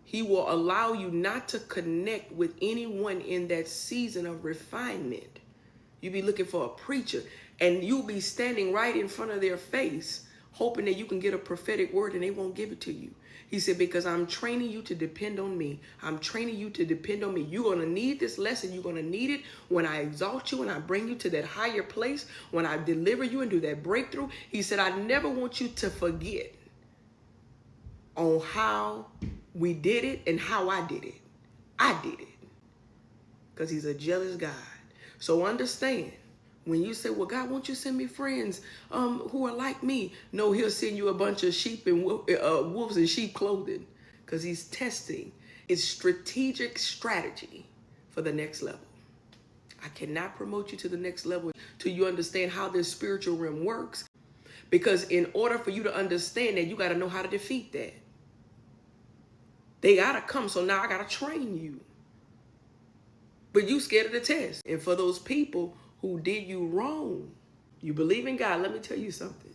He will allow you not to connect with anyone in that season of refinement. You be looking for a preacher, and you'll be standing right in front of their face, hoping that you can get a prophetic word, and they won't give it to you. He said, because I'm training you to depend on me. I'm training you to depend on me. You're going to need this lesson. You're going to need it when I exalt you and I bring you to that higher place, when I deliver you and do that breakthrough. He said, I never want you to forget on how we did it and how I did it. I did it. Because he's a jealous God. So understand, when you say, well, God, won't you send me friends who are like me? No, he'll send you a bunch of sheep and wolves in sheep clothing, because he's testing his strategic strategy for the next level. I cannot promote you to the next level till you understand how this spiritual realm works, because in order for you to understand that, you got to know how to defeat that. They got to come, so now I got to train you. But you scared of the test. And for those people who did you wrong, you believe in God, let me tell you something.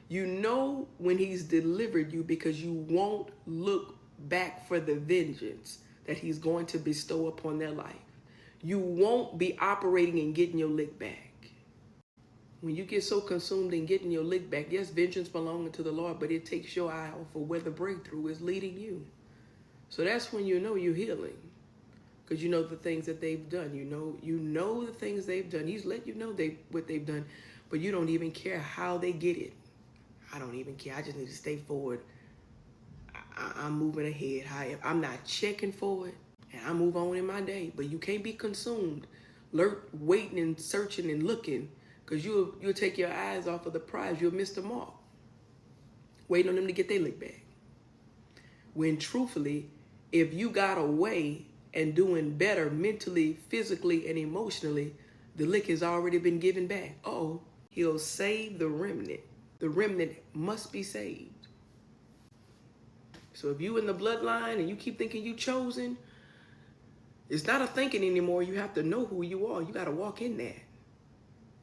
You know when he's delivered you, because you won't look back for the vengeance that he's going to bestow upon their life. You won't be operating and getting your lick back. When you get so consumed in getting your lick back, yes, vengeance belongs to the Lord, but it takes your eye off of where the breakthrough is leading you. So that's when you know you're healing. Because you know the things that they've done. You know the things they've done. He's let you know what they've done, but you don't even care how they get it. I don't even care. I just need to stay forward. I'm moving ahead. I'm not checking for it, and I move on in my day. But you can't be consumed, waiting and searching and looking, because you'll take your eyes off of the prize. You'll miss the mark, waiting on them to get their lick back. When truthfully, if you got away and doing better mentally, physically, and emotionally, the lick has already been given back. He'll save the remnant. The remnant must be saved. So if you in the bloodline and you keep thinking you chosen, it's not a thinking anymore. You have to know who you are. You got to walk in that.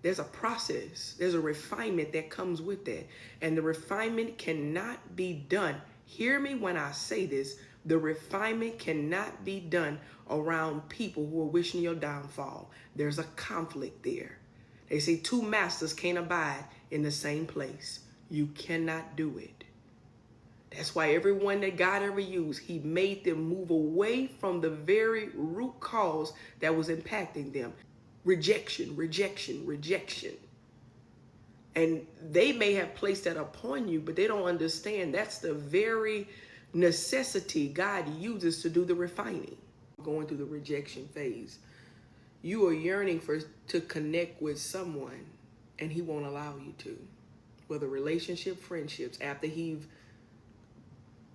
There's a process. There's a refinement that comes with that. And the refinement cannot be done. Hear me when I say this. The refinement cannot be done around people who are wishing your downfall. There's a conflict there. They say two masters can't abide in the same place. You cannot do it. That's why everyone that God ever used, he made them move away from the very root cause that was impacting them. Rejection, rejection, rejection. And they may have placed that upon you, but they don't understand that's the very necessity God uses to do the refining. Going through the rejection phase, you are yearning to connect with someone, and he won't allow you to. Whether relationship, friendships, after he've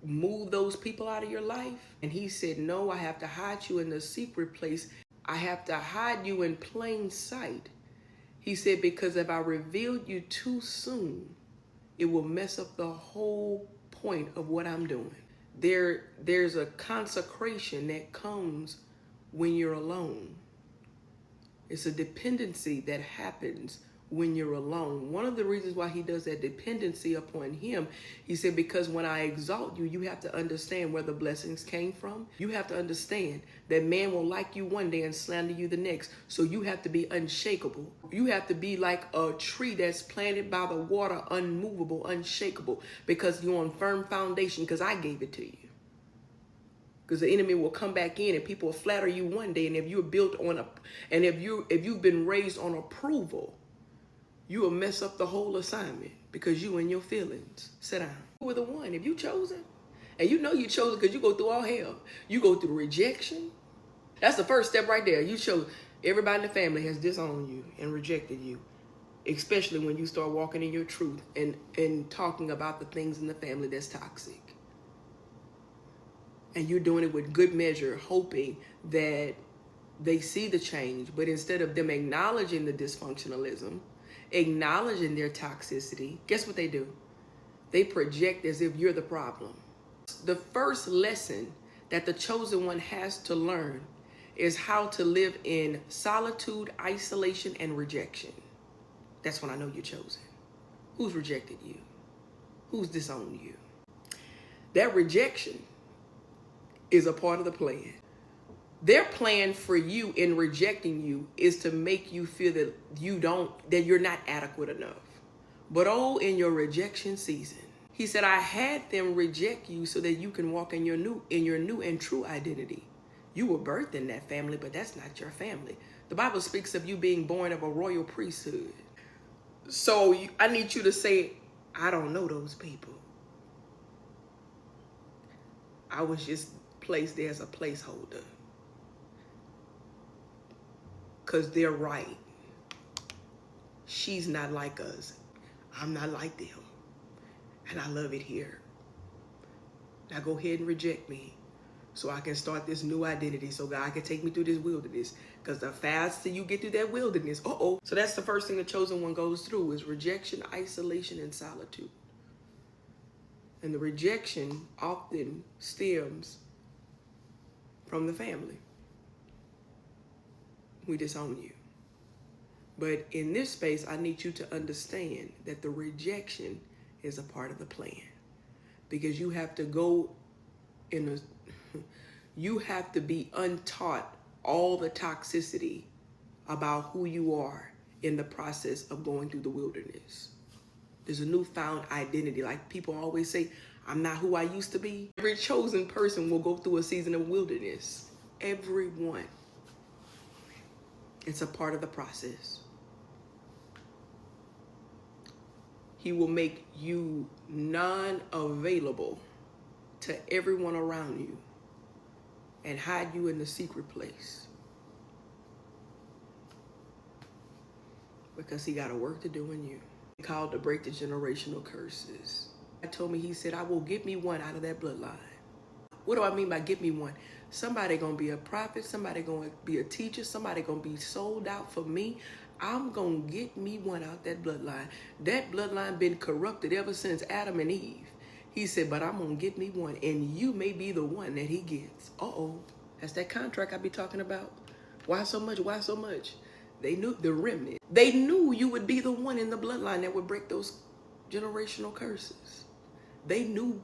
moved those people out of your life, and he said, no, I have to hide you in the secret place. I have to hide you in plain sight. He said, because if I revealed you too soon, it will mess up the whole point of what I'm doing. There's a consecration that comes when you're alone. It's a dependency that happens when you're alone. One of the reasons why he does that dependency upon him, he said, because when I exalt you, you have to understand where the blessings came from. You have to understand that man will like you one day and slander you the next. So you have to be unshakable. You have to be like a tree that's planted by the water, unmovable, unshakable, because you're on firm foundation, because I gave it to you. Because the enemy will come back in and people will flatter you one day. And if you're built on if you've been raised on approval, you will mess up the whole assignment because you and your feelings. Sit down. You were the one. If you chosen, and you know you chosen because you go through all hell. You go through rejection. That's the first step right there. You chose. Everybody in the family has disowned you and rejected you, especially when you start walking in your truth and talking about the things in the family that's toxic. And you're doing it with good measure, hoping that they see the change. But instead of them acknowledging the dysfunctionalism, acknowledging their toxicity, guess what they do? They project as if you're the problem. The first lesson that the chosen one has to learn is how to live in solitude, isolation, and rejection. That's when I know you're chosen. Who's rejected you? Who's disowned you? That rejection is a part of the plan. Their plan for you in rejecting you is to make you feel that you're not adequate enough. But in your rejection season, he said, I had them reject you so that you can walk in your new and true identity. You were birthed in that family, but that's not your family. The Bible speaks of you being born of a royal priesthood. So I need you to say, I don't know those people. I was just placed there as a placeholder. Because they're right. She's not like us. I'm not like them. And I love it here. Now go ahead and reject me so I can start this new identity, so God can take me through this wilderness. Because the faster you get through that wilderness, So that's the first thing the chosen one goes through is rejection, isolation, and solitude. And the rejection often stems from the family. We disown you. But in this space, I need you to understand that the rejection is a part of the plan. Because you have to go you have to be untaught all the toxicity about who you are in the process of going through the wilderness. There's a newfound identity. Like people always say, I'm not who I used to be. Every chosen person will go through a season of wilderness. Everyone. It's a part of the process. He will make you non-available to everyone around you and hide you in the secret place. Because he got a work to do in you. He called to break the generational curses. He told me, he said, I will get me one out of that bloodline. What do I mean by get me one? Somebody gonna be a prophet, somebody gonna be a teacher, somebody gonna be sold out for me. I'm gonna get me one out that bloodline. That bloodline been corrupted ever since Adam and Eve. He said, but I'm gonna get me one, and you may be the one that he gets. That's that contract I be talking about. Why so much? Why so much? They knew the remnant. They knew you would be the one in the bloodline that would break those generational curses. They knew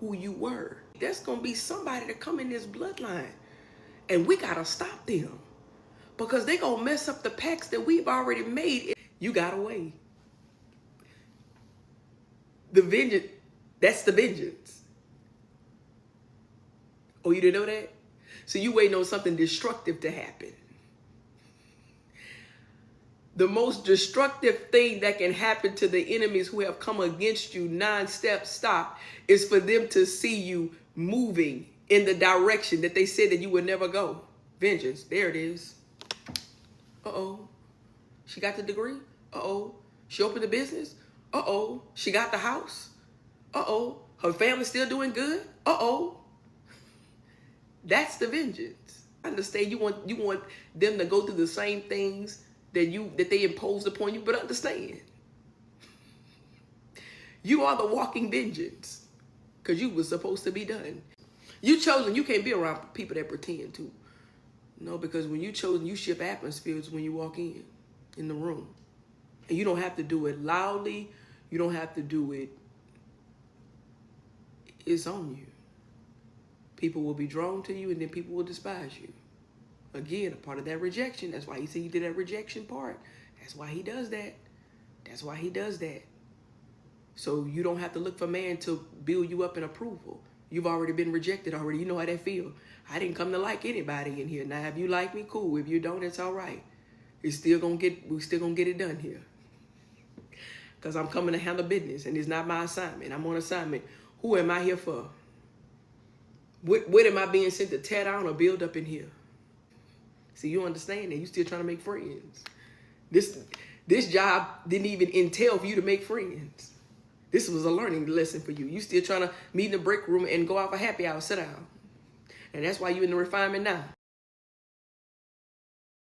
who you were. There's gonna be somebody to come in this bloodline, and we gotta stop them because they gonna mess up the pacts that we've already made. You got away. The vengeance, that's the vengeance. Oh, you didn't know that? So you waiting on something destructive to happen. The most destructive thing that can happen to the enemies who have come against you stop is for them to see you moving in the direction that they said that you would never go. Vengeance. There it is. She got the degree. She opened the business. She got the house. Her family's still doing good. That's the vengeance. I understand you want them to go through the same things that they imposed upon you, but understand, you are the walking vengeance because you were supposed to be done. You chosen, you can't be around people that pretend to. No, because when you chosen, you shift atmospheres when you walk in the room. And you don't have to do it loudly. You don't have to do it. It's on you. People will be drawn to you and then people will despise you. Again, a part of that rejection. That's why he said he did that rejection part. That's why he does that. That's why he does that. So you don't have to look for man to build you up in approval. You've already been rejected already. You know how that feels. I didn't come to like anybody in here. Now, if you like me, cool. If you don't, it's all right. We're still gonna get it done here. Because I'm coming to handle business and it's not my assignment. I'm on assignment. Who am I here for? What am I being sent to tear down or build up in here? See, you understand that. You still trying to make friends. This job didn't even entail for you to make friends. This was a learning lesson for you. You still trying to meet in the break room and go out for happy hour, sit down. And that's why you're in the refinement now.